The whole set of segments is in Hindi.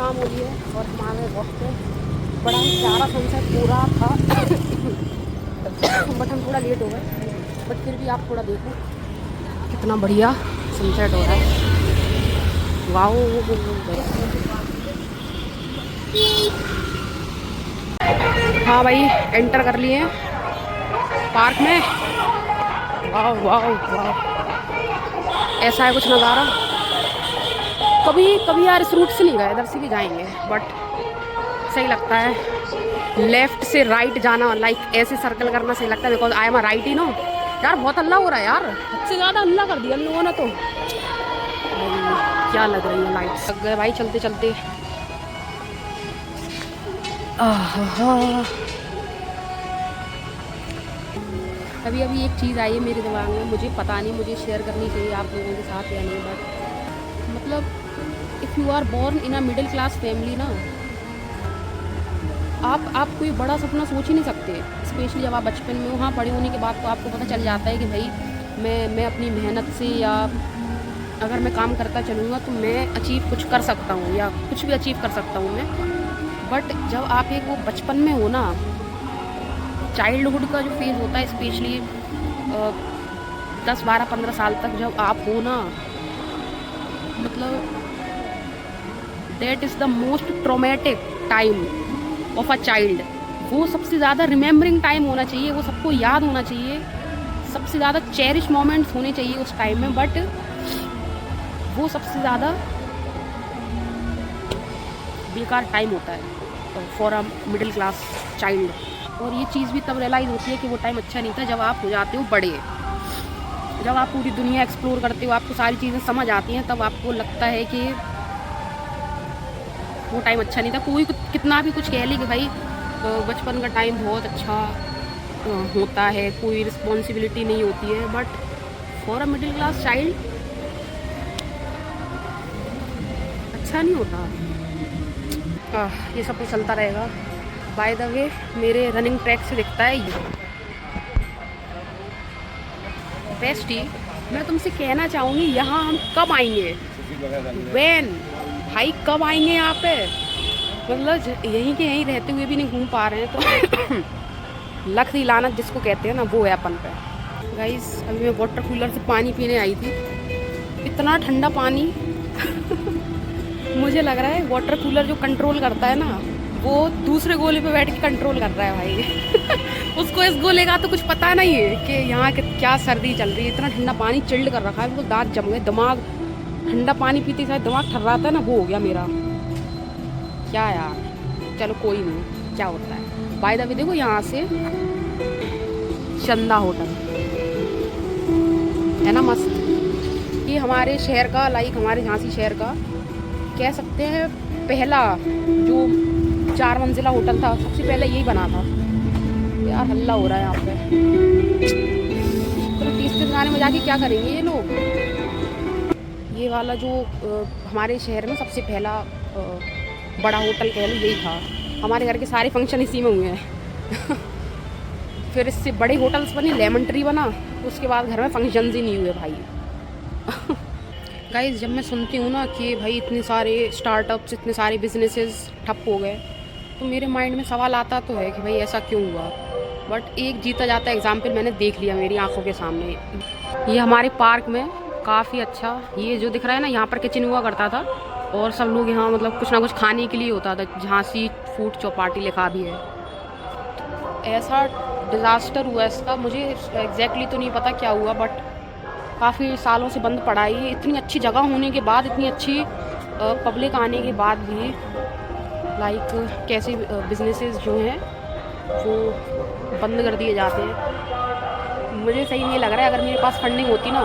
शाम हो रही है और हमारे वक्त पे बड़ा ही प्यारा सनसेट पूरा था। बट हम थोड़ा लेट हो गए, बट फिर भी आप थोड़ा देखो कितना बढ़िया सनसेट हो रहा है। वाओ, हाँ भाई, एंटर कर लिए पार्क में। वाह वाह वाह, ऐसा है कुछ नज़ारा। कभी कभी यार इस रूट से नहीं गए, इधर से भी जाएंगे, बट सही लगता है लेफ्ट से राइट जाना, लाइक ऐसे सर्कल करना सही लगता है, because I am a right he know. यार बहुत हल्ला हो रहा है यार, हद से ज़्यादा हल्ला कर दिया इन लोगों ने तो। क्या लग रही है लाइट्स, लग गए भाई चलते चलते। अभी अभी एक चीज़ आई है मेरे दिमाग में, मुझे पता नहीं मुझे शेयर करनी चाहिए आप लोगों के साथ या नहीं, बट मतलब if you are born in a middle class family ना, आप कोई बड़ा सपना सोच ही नहीं सकते। स्पेशली जब आप बचपन में वहाँ बड़े होने के बाद तो आपको पता चल जाता है कि भाई मैं अपनी मेहनत से या अगर मैं काम करता चलूँगा तो मैं अचीव कुछ कर सकता हूँ या कुछ भी अचीव कर सकता हूँ मैं। बट जब आप एक वो बचपन में हो ना, चाइल्डहुड का जो फेज़ होता है, स्पेशली 10, 12, 15 साल तक जब आप हो ना, मतलब that is the most traumatic time of a child. वो सबसे ज़्यादा रिमेम्बरिंग टाइम होना चाहिए, वो सबको याद होना चाहिए, सबसे ज़्यादा चेरिश मोमेंट्स होने चाहिए उस टाइम में, बट वो सबसे ज़्यादा बेकार टाइम होता है for a middle class child. और ये चीज़ भी तब रियलाइज़ होती है कि वो टाइम अच्छा नहीं था जब आप हो जाते हो बड़े, जब आप पूरी दुनिया एक्सप्लोर करते हो, आपको सारी चीज़ें समझ आती हैं, तब आपको लगता है कि वो टाइम अच्छा नहीं था। कोई कितना भी कुछ कह ले कि भाई बचपन का टाइम बहुत अच्छा होता है, कोई रिस्पॉन्सिबिलिटी नहीं होती है, but for a middle class child अच्छा नहीं होता। ये सब कुछ चलता रहेगा। बाय द वे, मेरे रनिंग ट्रैक से दिखता है ये बेस्टी। मैं तुमसे कहना चाहूँगी यहाँ हम कब आएंगे, वैन भाई कब आएंगे यहाँ पे, मतलब यहीं के यहीं रहते हुए भी नहीं घूम पा रहे हैं तो लख दी लानत जिसको कहते हैं ना, वो है अपन पे। गाइस अभी मैं वाटर कूलर से पानी पीने आई थी, इतना ठंडा पानी मुझे लग रहा है वाटर कूलर जो कंट्रोल करता है ना, वो दूसरे गोले पे बैठ के कंट्रोल कर रहा है भाई। उसको इस गोले का तो कुछ पता नहीं है कि यहाँ के क्या सर्दी चल रही है। इतना ठंडा पानी चिल्ड कर रखा है, बिल्कुल दांत जम गए, दिमाग ठंडा पानी पीते शायद दिमाग ठर्राता है ना, वो हो गया मेरा। क्या यार, चलो कोई नहीं, क्या होता है। बाय द वे देखो यहाँ से चंदा होटल है ना, मस्त। ये हमारे शहर का, लाइक हमारे झांसी शहर का कह सकते हैं पहला जो 4 मंजिला होटल था, सबसे पहले यही बना था। यार हल्ला हो रहा है यहाँ पे, चलो 30 गाने में जाके क्या करेंगे ये लोग। ये वाला जो हमारे शहर में सबसे पहला बड़ा होटल कह लो यही था। हमारे घर के सारे फंक्शन इसी में हुए हैं। फिर इससे बड़े होटल्स बने, लेमन ट्री बना, उसके बाद घर में फंक्शंस ही नहीं हुए भाई। गाइस जब मैं सुनती हूँ ना कि भाई इतने सारे स्टार्टअप्स, इतने सारे बिजनेसेस ठप हो गए, तो मेरे माइंड में सवाल आता तो है कि भाई ऐसा क्यों हुआ। बट एक जीता जाता एग्जाम्पल मैंने देख लिया मेरी आंखों के सामने। ये हमारे पार्क में काफ़ी अच्छा, ये जो दिख रहा है ना, यहाँ पर किचन हुआ करता था और सब लोग यहाँ मतलब कुछ ना कुछ खाने के लिए होता था। झांसी फूड चौपाटी लिखा भी है। ऐसा डिज़ास्टर हुआ इसका, मुझे एग्जैक्टली तो नहीं पता क्या हुआ, बट काफ़ी सालों से बंद पड़ा है। इतनी अच्छी जगह होने के बाद, इतनी अच्छी पब्लिक आने के बाद भी लाइक कैसे बिजनेसेस जो हैं वो बंद कर दिए जाते हैं। मुझे सही नहीं लग रहा है। अगर मेरे पास फंडिंग होती ना,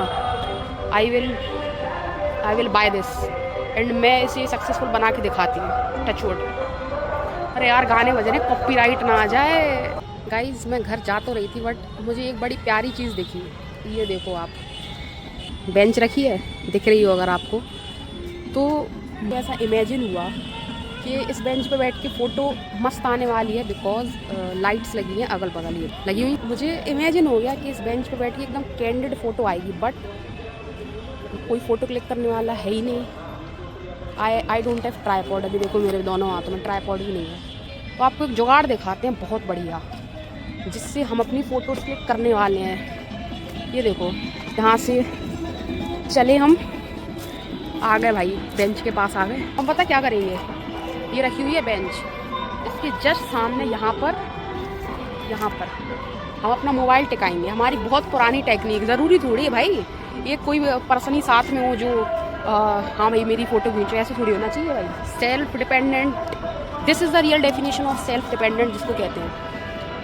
I will by this and मैं इसे सक्सेसफुल बना के दिखाती हूँ, टचवुड। अरे यार गाने बज रहे, कॉपीराइट ना आ जाए। गाइज मैं घर जा तो रही थी, बट मुझे एक बड़ी प्यारी चीज़ दिखी। ये देखो आप, बेंच रखी है, दिख रही हो अगर आपको, तो ऐसा इमेजिन हुआ कि इस बेंच पे बैठ के फ़ोटो मस्त आने वाली है, बिकॉज लाइट्स लगी हैं अगल बगल ये लगी हुई। मुझे इमेजिन हो गया कि इस बेंच पे बैठ के एकदम कैंडिड फ़ोटो आएगी, बट कोई फ़ोटो क्लिक करने वाला है ही नहीं। I don't have tripod. अभी देखो मेरे दोनों हाथों में ट्राईपॉड भी नहीं है। तो आपको एक जुगाड़ दिखाते हैं बहुत बढ़िया, जिससे हम अपनी फ़ोटोज़ क्लिक करने वाले हैं। ये देखो, यहाँ से चले हम, आ गए भाई, बेंच के पास आ गए। हम पता क्या करेंगे, ये रखी हुई है बेंच, इसके जस्ट सामने यहाँ पर हम अपना मोबाइल टिकाएंगे। हमारी बहुत पुरानी टेक्निक, ज़रूरी थोड़ी है भाई ये कोई पर्सन ही साथ में हो जो हाँ भाई मेरी फ़ोटो खींचो, ऐसे थोड़ी होना चाहिए भाई। Self dependent, this is the real definition of self dependent जिसको कहते हैं।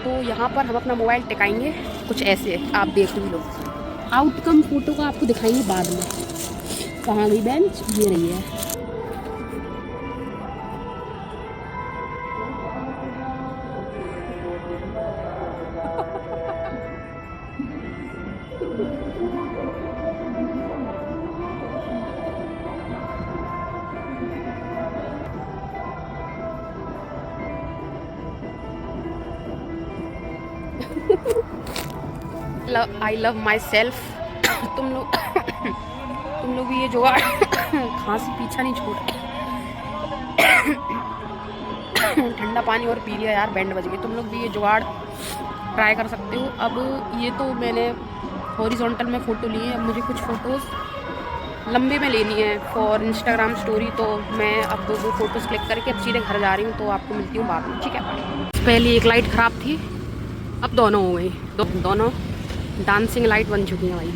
तो यहाँ पर हम अपना मोबाइल टिकाएंगे कुछ ऐसे, आप देख भी लो। आउटकम फ़ोटो का आपको दिखाएंगे बाद में। कहाँ गई बेंच, ये रही है। I love my self. तुम लोग भी ये जुगाड़ खांसी पीछा नहीं छोड़। ठंडा पानी और पी लिया यार, बैंड बज गई। तुम लोग भी ये जुगाड़ ट्राई कर सकते हो। अब ये तो मैंने हॉरिजॉन्टल में फ़ोटो ली है, अब मुझे कुछ फ़ोटोज़ लंबे में लेनी है फॉर इंस्टाग्राम स्टोरी। तो मैं अब दो फ़ोटोज़ क्लिक करके अब सीधे घर जा रही हूँ। तो आपको मिलती हूँ बाद में, ठीक है। पहले एक लाइट ख़राब थी, अब दोनों हो गई। दोनों डांसिंग लाइट बन चुकी हैं भाई।